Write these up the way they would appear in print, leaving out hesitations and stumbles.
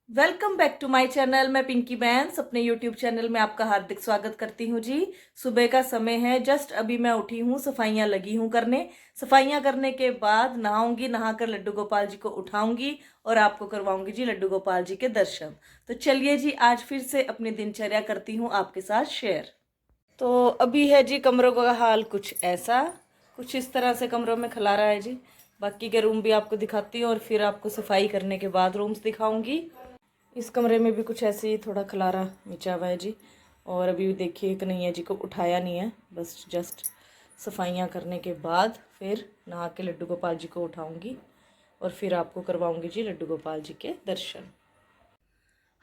Welcome back to my channel. मैं पिंकी बैंस अपने YouTube channel में आपका हार्दिक स्वागत करती हूँ जी। सुबह का समय है, जस्ट अभी मैं उठी हूँ, सफाइयाँ लगी हूँ करने। सफाइयाँ करने के बाद नहाऊंगी, नहाकर लड्डू गोपाल जी को उठाऊंगी और आपको करवाऊंगी जी लड्डू गोपाल जी के दर्शन। तो चलिए जी, आज फिर से अपनी दिनचर्या करती हूँ आपके साथ शेयर। तो अभी है जी कमरों का हाल कुछ ऐसा, कुछ इस तरह से कमरों में खलारा है जी। बाकी के रूम भी आपको दिखाती हूँ और फिर आपको सफाई करने के बाद रूम्स दिखाऊंगी। इस कमरे में भी कुछ ऐसे ही थोड़ा खलारा मचा हुआ है जी। और अभी देखिए कन्हैया जी को उठाया नहीं है, बस जस्ट सफाइयाँ करने के बाद फिर नहा के लड्डू गोपाल जी को उठाऊंगी और फिर आपको करवाऊंगी जी लड्डू गोपाल जी के दर्शन।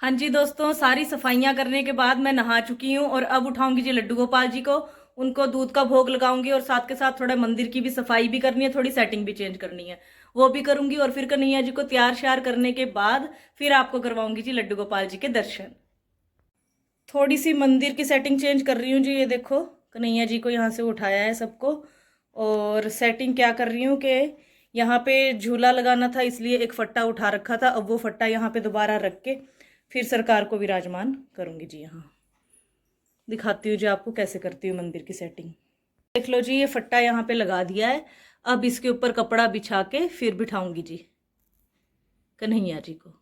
हाँ जी दोस्तों, सारी सफाइयाँ करने के बाद मैं नहा चुकी हूँ और अब उठाऊंगी जी लड्डू गोपाल जी को। उनको दूध का भोग लगाऊंगी और साथ के साथ थोड़ा मंदिर की भी सफाई भी करनी है, थोड़ी सेटिंग भी चेंज करनी है, वो भी करूंगी। और फिर कन्हैया जी को तैयार श्यार करने के बाद फिर आपको करवाऊंगी जी लड्डू गोपाल जी के दर्शन। थोड़ी सी मंदिर की सेटिंग चेंज कर रही हूँ जी। ये देखो कन्हैया जी को यहाँ से उठाया है सबको, और सेटिंग क्या कर रही हूँ कि यहाँ पे झूला लगाना था, इसलिए एक फट्टा उठा रखा था, अब वो फट्टा यहाँ पे दोबारा रख के फिर सरकार को विराजमान करूँगी जी। यहाँ दिखाती हूँ जी आपको कैसे करती हूँ मंदिर की सेटिंग। देख लो जी, ये फट्टा यहाँ पे लगा दिया है। अब इसके ऊपर कपड़ा बिछा के फिर बिठाऊंगी जी कन्हैया जी को।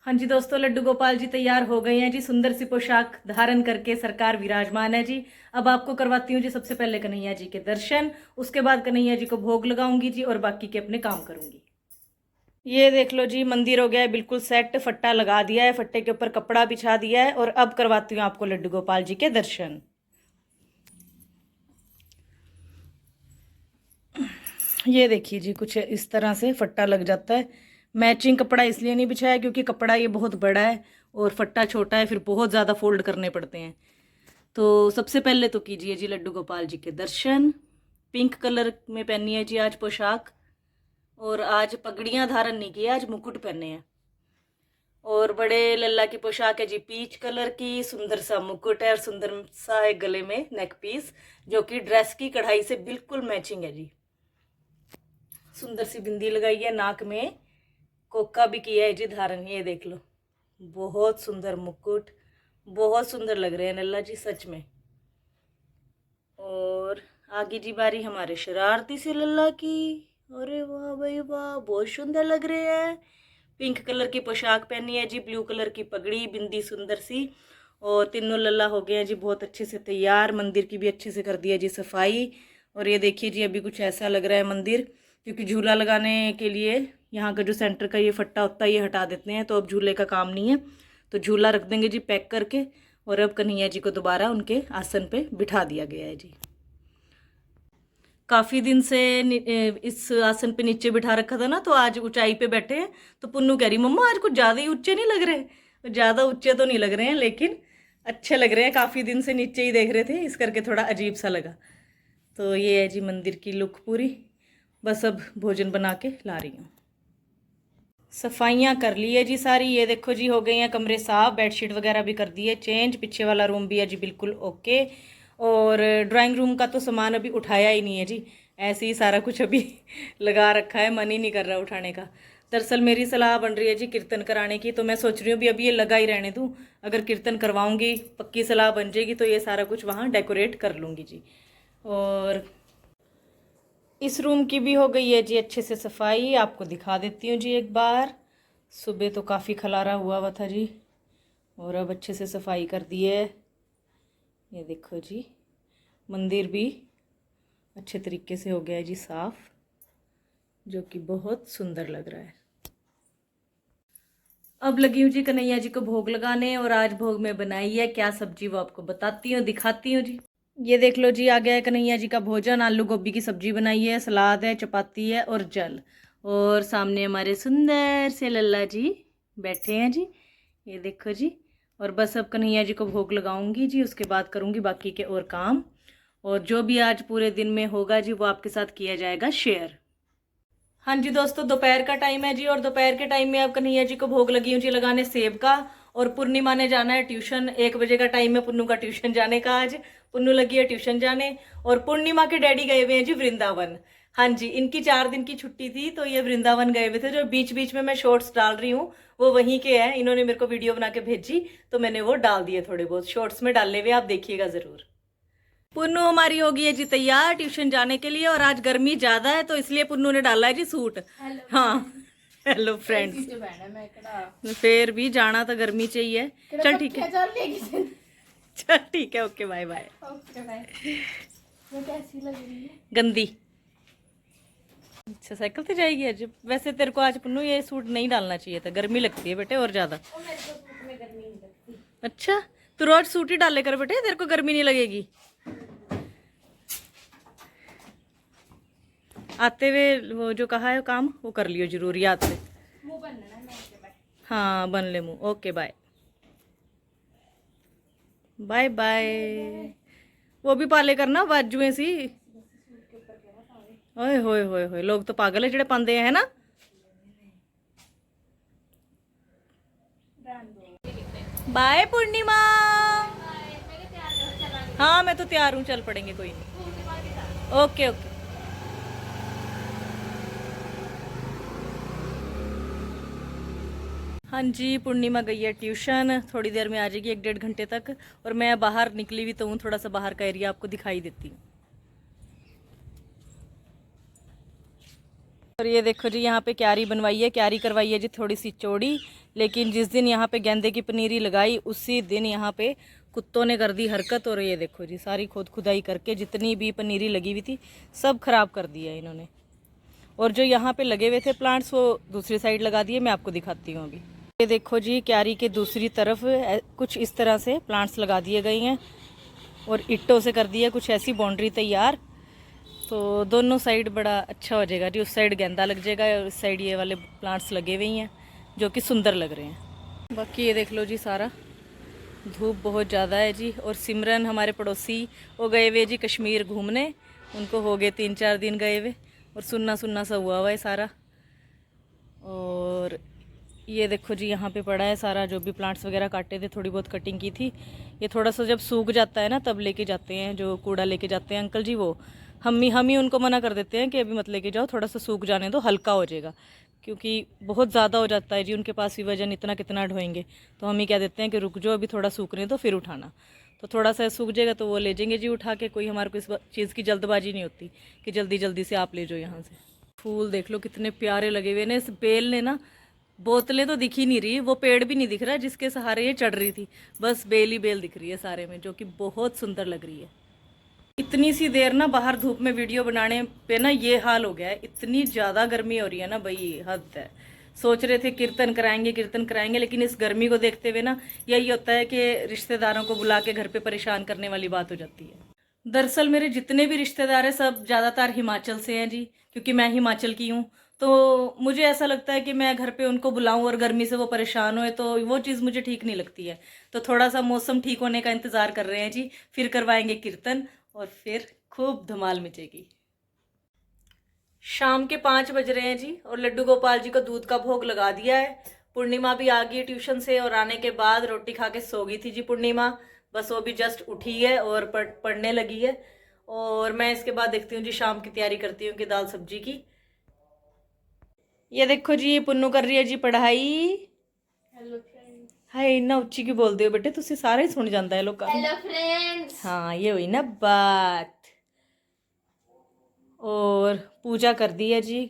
हाँ जी दोस्तों, लड्डू गोपाल जी तैयार हो गए हैं जी, सुंदर सी पोशाक धारण करके सरकार विराजमान है जी। अब आपको करवाती हूँ जी सबसे पहले कन्हैया जी के दर्शन, उसके बाद कन्हैया जी को भोग लगाऊंगी जी और बाकी के अपने काम करूंगी। ये देख लो जी, मंदिर हो गया है बिल्कुल सेट, फट्टा लगा दिया है, फट्टे के ऊपर कपड़ा बिछा दिया है और अब करवाती हूँ आपको लड्डू गोपाल जी के दर्शन। ये देखिए जी, कुछ इस तरह से फट्टा लग जाता है। मैचिंग कपड़ा इसलिए नहीं बिछाया क्योंकि कपड़ा ये बहुत बड़ा है और फट्टा छोटा है, फिर बहुत ज़्यादा फोल्ड करने पड़ते हैं। तो सबसे पहले तो कीजिए जी लड्डू गोपाल जी के दर्शन। पिंक कलर में पहनी है जी आज पोशाक, और आज पगड़ियाँ धारण नहीं की, आज मुकुट पहने हैं। और बड़े लल्ला की पोशाक है जी पीच कलर की, सुंदर सा मुकुट है और सुंदर सा है गले में नेक पीस, जो कि ड्रेस की कढ़ाई से बिल्कुल मैचिंग है जी। सुंदर सी बिंदी लगाई है, नाक में कोका भी किया है जी धारण, ये देख लो। बहुत सुंदर मुकुट, बहुत सुंदर लग रहे हैं लल्ला जी सच में। और आगे जी बारी हमारे शरारती से लल्ला की। अरे वाह भाई वाह, बहुत सुंदर लग रहे हैं। पिंक कलर की पोशाक पहनी है जी, ब्लू कलर की पगड़ी, बिंदी सुंदर सी, और तीनों लल्ला हो गए हैं जी बहुत अच्छे से तैयार। मंदिर की भी अच्छे से कर दिया जी सफाई। और ये देखिए जी, अभी कुछ ऐसा लग रहा है मंदिर, क्योंकि झूला लगाने के लिए यहाँ का जो सेंटर का ये फट्टा होता है ये हटा देते हैं, तो अब झूले का काम नहीं है, तो झूला रख देंगे जी पैक करके। और अब कन्हैया जी को दोबारा उनके आसन पे बिठा दिया गया है जी। काफ़ी दिन से इस आसन पे नीचे बिठा रखा था ना, तो आज ऊंचाई पे बैठे हैं। तो पुन्नू कह रही मम्मा आज कुछ ज़्यादा ही ऊंचे नहीं लग रहे। ज़्यादा ऊंचे तो नहीं लग रहे हैं, लेकिन अच्छे लग रहे हैं। काफ़ी दिन से नीचे ही देख रहे थे, इस करके थोड़ा अजीब सा लगा। तो ये है जी मंदिर की लुक पूरी। बस अब भोजन बना के ला रही हूँ। सफाइयाँ कर ली है जी सारी, ये देखो जी हो गई हैं कमरे साफ, बेडशीट वगैरह भी कर दी है चेंज, पीछे वाला रूम भी है जी बिल्कुल ओके। और ड्राइंग रूम का तो सामान अभी उठाया ही नहीं है जी, ऐसे ही सारा कुछ अभी लगा रखा है, मन ही नहीं कर रहा उठाने का। दरअसल मेरी सलाह बन रही है जी कीर्तन कराने की, तो मैं सोच रही हूँ अभी ये लगा ही रहने दूँ। अगर कीर्तन करवाऊँगी, पक्की सलाह बन जाएगी, तो ये सारा कुछ वहाँ डेकोरेट कर लूँगी जी। और इस रूम की भी हो गई है जी अच्छे से सफाई, आपको दिखा देती हूँ जी एक बार। सुबह तो काफ़ी खलारा हुआ था जी, और अब अच्छे से सफाई कर दी है। ये देखो जी, मंदिर भी अच्छे तरीके से हो गया है जी साफ, जो कि बहुत सुंदर लग रहा है। अब लगी हूँ जी कन्हैया जी को भोग लगाने, और आज भोग में बनाई है क्या सब्जी वो आपको बताती हूँ, दिखाती हूँ जी। ये देख लो जी, आ गया है कन्हैया जी का भोजन। आलू गोभी की सब्जी बनाई है, सलाद है, चपाती है और जल। और सामने हमारे सुंदर से लल्ला जी बैठे हैं जी, ये देखो जी। और बस अब कन्हैया जी को भोग लगाऊंगी जी, उसके बाद करूंगी बाकी के और काम। और जो भी आज पूरे दिन में होगा जी वो आपके साथ किया जाएगा शेयर। हाँ जी दोस्तों, दोपहर का टाइम है जी, और दोपहर के टाइम में अब कन्हैया जी को भोग लगी हूँ जी लगाने सेब का। और पूर्णिमा ने जाना है ट्यूशन, 1 बजे का टाइम है पुन्नू का ट्यूशन जाने का आज। पुन्नू लगी है ट्यूशन जाने, और पूर्णिमा के डैडी गए हुए हैं जी वृंदावन। हाँ जी, इनकी 4 दिन की छुट्टी थी तो ये वृंदावन गए हुए थे। जो बीच बीच में मैं शॉर्ट्स डाल रही हूँ वो वहीं के हैं, इन्होंने मेरे को वीडियो बना के भेजी तो मैंने वो डाल दिए, थोड़े बहुत शॉर्ट्स में डाले हुए, आप देखिएगा जरूर। पुन्नू हमारी हो गई है जी तैयार ट्यूशन जाने के लिए, और आज गर्मी ज्यादा है तो इसलिए पुन्नू ने डाला है जी सूट। हाँ, हेलो फ्रेंड्स। फिर भी जाना तो गर्मी चाहिए। चल ठीक है, चल ठीक है, ओके बाय बाय। कैसी लग रही है? गंदी। अच्छा, साइकिल से जाएगी आज? वैसे तेरे को आज पुन्नू ये सूट नहीं डालना चाहिए था, गर्मी लगती है बेटे और ज्यादा। मेरे को सूट में गर्मी नहीं लगती। अच्छा, तू रोज सूट ही डाले कर बेटे, तेरे को गर्मी नहीं लगेगी। आते हुए वो जो कहा है काम वो कर लियो जरूर याद से। मुंह बनना है मेरे पे। हाँ बन ले मुंह, ओके बाय बाय बाय। वो भी पाले करना बाजुएं सी। ओए होए होए होए, लोग तो पागल है जेड़े पांदे है ना। बाय पूर्णिमा। हाँ मैं तो तैयार हूँ, चल पड़ेंगे, कोई नहीं। Okay okay. हाँ जी, पूर्णिमा गई है ट्यूशन, थोड़ी देर में आ जाएगी, 1-1.5 घंटे तक। और मैं बाहर निकली हुई तो हूँ, थोड़ा सा बाहर का एरिया आपको दिखाई देती हूँ। और ये देखो जी, यहाँ पे क्यारी बनवाई है, क्यारी करवाई है जी थोड़ी सी चौड़ी। लेकिन जिस दिन यहाँ पे गेंदे की पनीरी लगाई उसी दिन यहाँ पे कुत्तों ने कर दी हरकत। और ये देखो जी, सारी खुदाई करके जितनी भी पनीरी लगी हुई थी सब खराब कर दिया इन्होंने। और जो यहाँ पे लगे हुए थे प्लांट्स वो दूसरी साइड लगा दिए, मैं आपको दिखाती हूँ अभी। ये देखो जी, क्यारी के दूसरी तरफ कुछ इस तरह से प्लांट्स लगा दिए गए हैं और ईंटों से कर दिया कुछ ऐसी बाउंड्री तैयार। तो दोनों साइड बड़ा अच्छा हो जाएगा जी, उस साइड गेंदा लग जाएगा और इस साइड ये वाले प्लांट्स लगे हुए हैं जो कि सुंदर लग रहे हैं। बाकी ये देख लो जी, सारा धूप बहुत ज़्यादा है जी। और सिमरन हमारे पड़ोसी वो गए हुए जी कश्मीर घूमने, उनको हो गए 3-4 दिन गए हुए और सुन्ना सुन्ना सा हुआ है सारा। और ये देखो जी, यहाँ पे पड़ा है सारा, जो भी प्लांट्स वगैरह काटे थे थोड़ी बहुत कटिंग की थी। ये थोड़ा सा जब सूख जाता है ना तब लेके जाते हैं, जो कूड़ा लेके जाते हैं अंकल जी वो हम ही उनको मना कर देते हैं कि अभी मत लेके जाओ, थोड़ा सा सूख जाने दो, हल्का हो जाएगा। क्योंकि बहुत ज़्यादा हो जाता है जी, उनके पास भी वजन इतना कितना ढोएंगे। तो हम ही कह देते हैं कि रुक जाओ, अभी थोड़ा सूखने दो फिर उठाना। तो थोड़ा सा सूख जाएगा तो वो ले जाएंगे जी उठा के। कोई हमारे को इस चीज़ की जल्दबाजी नहीं होती कि जल्दी जल्दी से आप ले जाओ यहाँ से। फूल देख लो कितने प्यारे लगे हुए ने, इस बेल ने ना, बोतलें तो दिख ही नहीं रही, वो पेड़ भी नहीं दिख रहा जिसके सहारे ये चढ़ रही थी, बस बेल ही बेल दिख रही है सारे में, जो कि बहुत सुंदर लग रही है। इतनी सी देर ना बाहर धूप में वीडियो बनाने पे ना ये हाल हो गया है, इतनी ज़्यादा गर्मी हो रही है ना भाई, हद है। सोच रहे थे कीर्तन कराएंगे, लेकिन इस गर्मी को देखते हुए ना यही होता है कि रिश्तेदारों को बुला के घर पे परेशान करने वाली बात हो जाती है। दरअसल मेरे जितने भी रिश्तेदार हैं सब ज़्यादातर हिमाचल से हैं जी, क्योंकि मैं हिमाचल की हूँ। तो मुझे ऐसा लगता है कि मैं घर पे उनको बुलाऊं और गर्मी से वो परेशान होए, तो वो चीज़ मुझे ठीक नहीं लगती है। तो थोड़ा सा मौसम ठीक होने का इंतज़ार कर रहे हैं जी, फिर करवाएंगे कीर्तन और फिर खूब धमाल मचेगी। शाम के 5 बज रहे हैं जी और लड्डू गोपाल जी को दूध का भोग लगा दिया है। पूर्णिमा भी आ गई ट्यूशन से और आने के बाद रोटी खा के सो गई थी जी पूर्णिमा। बस वो भी जस्ट उठी है और पढ़ने लगी है। और मैं इसके बाद देखती हूँ जी, शाम की तैयारी करती हूँ कि दाल सब्जी की। ये देखो जी, पुन्नू कर रही है जी पढ़ाई। Hello friends. हाय, इन्ना उच्ची की बोलते हो बेटे, तुझे सारा ही सुन जाता है लोग। Hello friends. हाँ ये हुई ना बात। और पूजा कर दी है जी,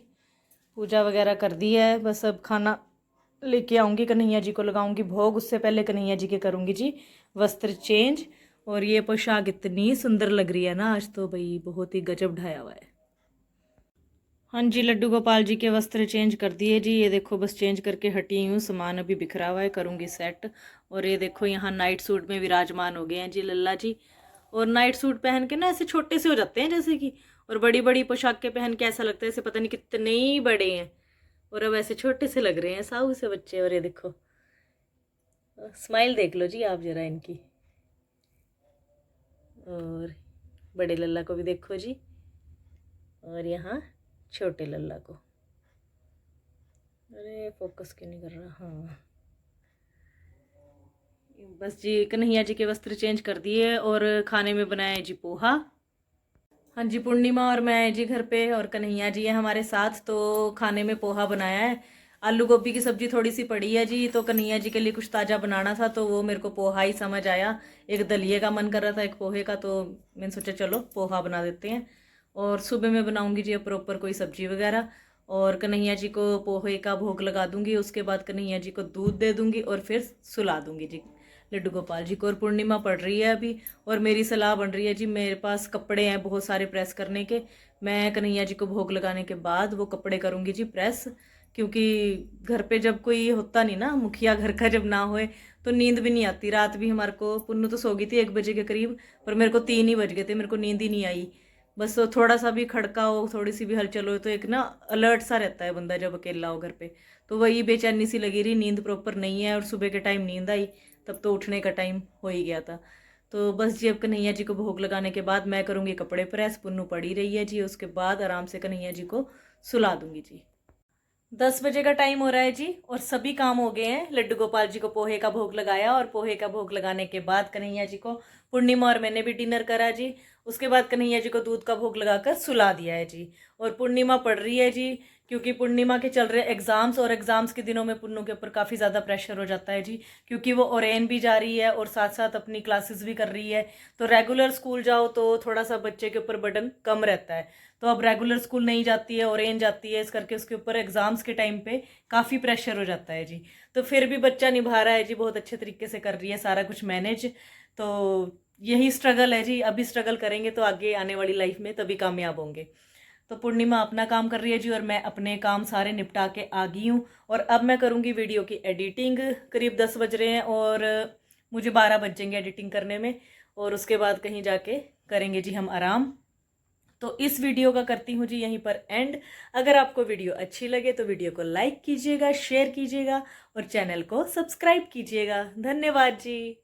पूजा वगैरह कर दी है, बस अब खाना लेके आऊँगी, कन्हैया जी को लगाऊंगी भोग। उससे पहले कन्हैया जी के करूँगी जी वस्त्र चेंज। और ये पोशाक इतनी सुंदर लग रही है ना आज तो भाई, बहुत ही गजब ढाया हुआ है। हाँ जी, लड्डू गोपाल जी के वस्त्र चेंज कर दिए जी। ये देखो बस चेंज करके हटी हूँ, सामान अभी बिखरा हुआ है, करूँगी सेट। और ये देखो यहाँ नाइट सूट में विराजमान हो गए हैं जी लल्ला जी। और नाइट सूट पहन के ना ऐसे छोटे से हो जाते हैं जैसे कि, और बड़ी बड़ी पोशाकें पहन के ऐसा लगता है जैसे पता नहीं कितने ही बड़े हैं, और अब ऐसे छोटे से लग रहे हैं साहू से बच्चे। और ये देखो स्माइल देख लो जी आप जरा इनकी। और बड़े लल्ला को भी देखो जी, और यहाँ छोटे लल्ला को। अरे फोकस क्यों नहीं कर रहा। हाँ बस जी, कन्हैया जी के वस्त्र चेंज कर दिए और खाने में बनाया जी पोहा। हाँ जी, पूर्णिमा और मैं जी घर पे, और कन्हैया जी है हमारे साथ। तो खाने में पोहा बनाया है। आलू गोभी की सब्जी थोड़ी सी पड़ी है जी, तो कन्हैया जी के लिए कुछ ताज़ा बनाना था, तो वो मेरे को पोहा ही समझ आया। एक दलिए का मन कर रहा था, एक पोहे का, तो मैंने सोचा चलो पोहा बना देते हैं। और सुबह में बनाऊंगी जी अब प्रॉपर कोई सब्जी वगैरह, और कन्हैया जी को पोहे का भोग लगा दूंगी। उसके बाद कन्हैया जी को दूध दे दूंगी और फिर सुला दूंगी जी लड्डू गोपाल जी को। और पूर्णिमा पड़ रही है अभी, और मेरी सलाह बन रही है जी, मेरे पास कपड़े हैं बहुत सारे प्रेस करने के। मैं कन्हैया जी को भोग लगाने के बाद वो कपड़े करूँगी जी प्रेस, क्योंकि घर पे जब कोई होता नहीं ना, मुखिया घर का जब ना होए, तो नींद भी नहीं आती। रात भी हमारे को, पुन्नू तो सो गई थी 1 बजे के करीब, पर मेरे को 3 ही बज गए थे, मेरे को नींद ही नहीं आई। बस वो थोड़ा सा भी खड़का हो, थोड़ी सी भी हलचल हो, तो एक ना अलर्ट सा रहता है बंदा जब अकेला हो घर पे। तो वही बेचैनी सी लगी रही, नींद प्रॉपर नहीं है, और सुबह के टाइम नींद आई तब तो उठने का टाइम हो ही गया था। तो बस जी अब कन्हैया जी को भोग लगाने के बाद मैं करूँगी कपड़े प्रेस, पुन्नू पड़ी रही है जी, उसके बाद आराम से कन्हैया जी को सुला दूंगी जी। 10 बजे का टाइम हो रहा है जी, और सभी काम हो गए हैं। लड्डू गोपाल जी को पोहे का भोग लगाया, और पोहे का भोग लगाने के बाद कन्हैया जी को, पूर्णिमा और मैंने भी डिनर करा जी। उसके बाद कन्हैया जी को दूध का भोग लगाकर सुला दिया है जी। और पूर्णिमा पढ़ रही है जी, क्योंकि पूर्णिमा के चल रहे एग्जाम्स, और एग्जाम्स के दिनों में पुन्नू के ऊपर काफ़ी ज़्यादा प्रेशर हो जाता है जी, क्योंकि वो ओरेन भी जा रही है और साथ साथ अपनी क्लासेस भी कर रही है। तो रेगुलर स्कूल जाओ तो थोड़ा सा बच्चे के ऊपर बर्डन कम रहता है। तो अब रेगुलर स्कूल नहीं जाती है, ओरेन जाती है, इस करके उसके ऊपर एग्जाम्स के टाइम पे काफ़ी प्रेशर हो जाता है जी। तो फिर भी बच्चा निभा रहा है जी, बहुत अच्छे तरीके से कर रही है सारा कुछ मैनेज। तो यही स्ट्रगल है जी, अभी स्ट्रगल करेंगे तो आगे आने वाली लाइफ में तभी कामयाब होंगे। तो पूर्णिमा अपना काम कर रही है जी, और मैं अपने काम सारे निपटा के आ गई हूँ। और अब मैं करूँगी वीडियो की एडिटिंग। करीब 10 बज रहे हैं, और मुझे 12 बज जाएंगे एडिटिंग करने में, और उसके बाद कहीं जाके करेंगे जी हम आराम। तो इस वीडियो का करती हूँ जी यहीं पर एंड। अगर आपको वीडियो अच्छी लगे तो वीडियो को लाइक कीजिएगा, शेयर कीजिएगा, और चैनल को सब्सक्राइब कीजिएगा। धन्यवाद जी।